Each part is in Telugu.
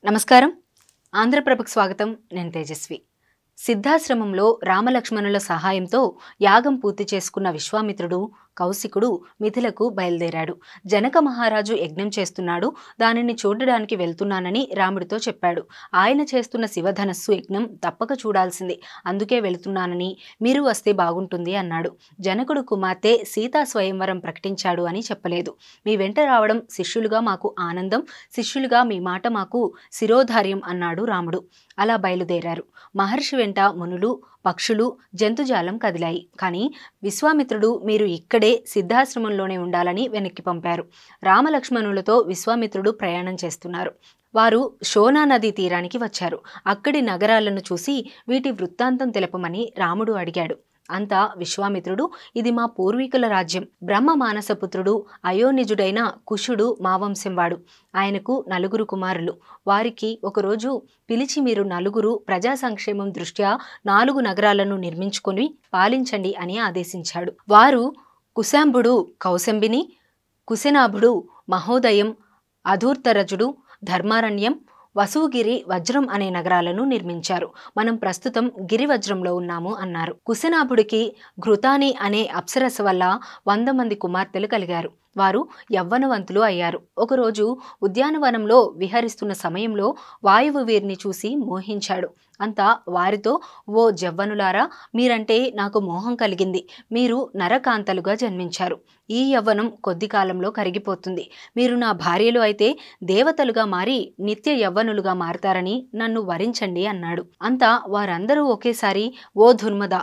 నమస్కారం. ఆంధ్రప్రభకు స్వాగతం. నేను తేజస్వి. సిద్ధాశ్రమంలో రామలక్ష్మణుల సహాయంతో యాగం పూర్తి చేసుకున్న విశ్వామిత్రుడు, కౌశికుడు మిథిలకు బయలుదేరాడు. జనక మహారాజు యజ్ఞం చేస్తున్నాడు, దానిని చూడడానికి వెళ్తున్నానని రాముడితో చెప్పాడు. ఆయన చేస్తున్న శివధనస్సు యజ్ఞం తప్పక చూడాల్సింది, అందుకే వెళుతున్నానని, మీరు వస్తే బాగుంటుంది అన్నాడు. జనకుడు కుమార్తె సీతా స్వయంవరం ప్రకటించాడు అని చెప్పలేదు. మీ వెంట రావడం శిష్యులుగా మాకు ఆనందం, శిష్యులుగా మీ మాట మాకు శిరోధార్యం అన్నాడు రాముడు. అలా బయలుదేరారు. మహర్షి వెంట మునులు, పక్షులు, జంతుజాలం కదిలాయి. కానీ విశ్వామిత్రుడు మీరు ఇక్కడే సిద్ధాశ్రమంలోనే ఉండాలని వెనక్కి పంపారు. రామలక్ష్మణులతో విశ్వామిత్రుడు ప్రయాణం చేస్తున్నారు. వారు శోనా నదీ తీరానికి వచ్చారు. అక్కడి నగరాలను చూసి వీటి వృత్తాంతం తెలపమని రాముడు అడిగాడు. అంతా విశ్వామిత్రుడు, ఇది మా పూర్వీకుల రాజ్యం. బ్రహ్మ మానసపుత్రుడు అయోనిజుడైన కుశుడు మా వంశంవాడు. ఆయనకు 9 కుమారులు. వారికి ఒకరోజు పిలిచి మీరు 9 ప్రజా సంక్షేమం దృష్ట్యా 4 నగరాలను నిర్మించుకొని పాలించండి అని ఆదేశించాడు. వారు కుశాంబుడు కౌశంబిని, కుశనాభుడు మహోదయం, అధూర్తరజుడు ధర్మారణ్యం, వసుగిరి వజ్రం అనే నగరాలను నిర్మించారు. మనం ప్రస్తుతం గిరివజ్రంలో ఉన్నాము అన్నారు. కుశనాభుడికి ఘృతాని అనే అప్సరస వల్ల 100 మంది కుమార్తెలు కలిగారు. వారు యవ్వనవంతులు అయ్యారు. ఒకరోజు ఉద్యానవనంలో విహరిస్తున్న సమయంలో వాయువు వీరిని చూసి మోహించాడు. అంతా వారితో, ఓ జవ్వనులారా, మీరంటే నాకు మోహం కలిగింది. మీరు నరకాంతలుగా జన్మించారు. ఈ యవ్వనం కొద్ది కాలంలో కరిగిపోతుంది. మీరు నా భార్యలు అయితే దేవతలుగా మారి నిత్య యవ్వనులుగా మారతారని నన్ను వరించండి అన్నాడు. అంతా వారందరూ ఒకేసారి, ఓ దుర్మద,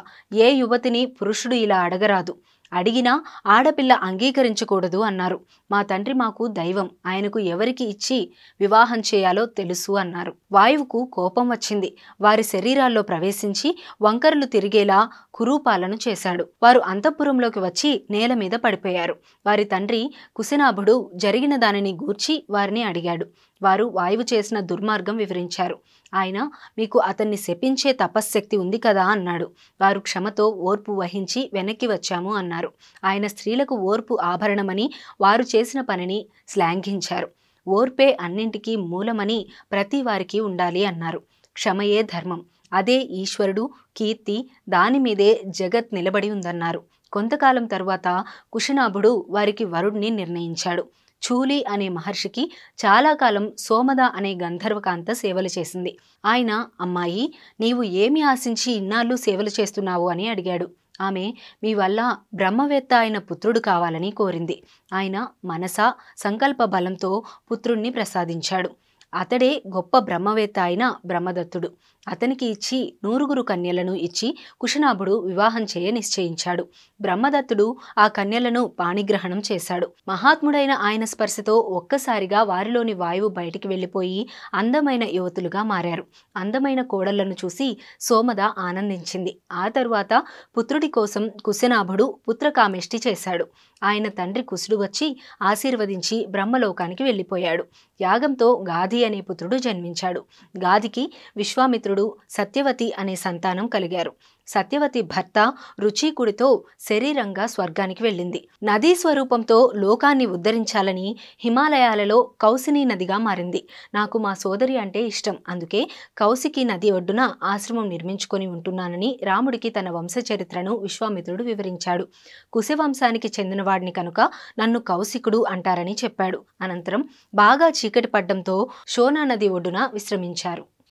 ఏ యువతిని పురుషుడు ఇలా అడగరాదు, అడిగినా ఆడపిల్ల అంగీకరించకూడదు అన్నారు. మా తండ్రి మాకు దైవం, ఆయనకు ఎవరికి ఇచ్చి వివాహం చేయాలో తెలుసు అన్నారు. వాయువుకు కోపం వచ్చింది. వారి శరీరాల్లో ప్రవేశించి వంకరలు తిరిగేలా కురూపాలను చేశాడు. వారు అంతఃపురంలోకి వచ్చి నేల మీద పడిపోయారు. వారి తండ్రి కుశనాభుడు జరిగిన దానిని గూర్చి వారిని అడిగాడు. వారు వాయువు చేసిన దుర్మార్గం వివరించారు. ఆయన, మీకు అతన్ని శపించే తపశ్శక్తి ఉంది కదా అన్నాడు. వారు క్షమతో ఓర్పు వహించి వెనక్కి వచ్చాము అన్నారు. ఆయన స్త్రీలకు ఓర్పు ఆభరణమని వారు చేసిన పనిని శ్లాఘించారు. ఓర్పే అన్నింటికీ మూలమని ప్రతి వారికి ఉండాలి అన్నారు. క్షమయే ధర్మం, అదే ఈశ్వరుడు, కీర్తి, దానిమీదే జగత్ నిలబడి ఉందన్నారు. కొంతకాలం తరువాత కుశనాభుడు వారికి వరుడిని నిర్ణయించాడు. చూలి అనే మహర్షికి చాలా కాలం సోమద అనే గంధర్వకాంత సేవలు చేసింది. ఆయన, అమ్మాయి, నీవు ఏమి ఆశించి ఇన్నాళ్ళు సేవలు చేస్తున్నావు అని అడిగాడు. ఆమె, మీ వల్ల బ్రహ్మవేత్త అయిన పుత్రుడు కావాలని కోరింది. ఆయన మనస సంకల్ప బలంతో పుత్రుణ్ణి ప్రసాదించాడు. అతడే గొప్ప బ్రహ్మవేత్త అయిన బ్రహ్మదత్తుడు. అతనికి ఇచ్చి 9 కన్యలను ఇచ్చి కుశనాభుడు వివాహం చేయ నిశ్చయించాడు. బ్రహ్మదత్తుడు ఆ కన్యలను పాణిగ్రహణం చేశాడు. మహాత్ముడైన ఆయన స్పర్శతో ఒక్కసారిగా వారిలోని వాయువు బయటికి వెళ్ళిపోయి అందమైన యువతులుగా మారారు. అందమైన కోడళ్లను చూసి సోమద ఆనందించింది. ఆ తరువాత పుత్రుడి కోసం కుశనాభుడు పుత్రకామేష్టి చేశాడు. ఆయన తండ్రి కుశుడు వచ్చి ఆశీర్వదించి బ్రహ్మలోకానికి వెళ్ళిపోయాడు. యాగంతో గాధి అనే పుత్రుడు జన్మించాడు. గాధికి విశ్వామిత్రుడు, సత్యవతి అనే సంతానం కలిగారు. సత్యవతి భర్త రుచికుడితో శరీరంగా స్వర్గానికి వెళ్ళింది. నదీ స్వరూపంతో లోకాన్ని ఉద్ధరించాలని హిమాలయాలలో కౌసిని నదిగా మారింది. నాకు మా సోదరి అంటే ఇష్టం, అందుకే కౌశికి నది ఒడ్డున ఆశ్రమం నిర్మించుకొని ఉంటున్నానని రాముడికి తన వంశచరిత్రను విశ్వామిత్రుడు వివరించాడు. కుశవంశానికి చెందినవాడిని కనుక నన్ను కౌశికుడు అంటారని చెప్పాడు. అనంతరం బాగా చీకటి పడ్డంతో శోనా నది ఒడ్డున విశ్రమించారు.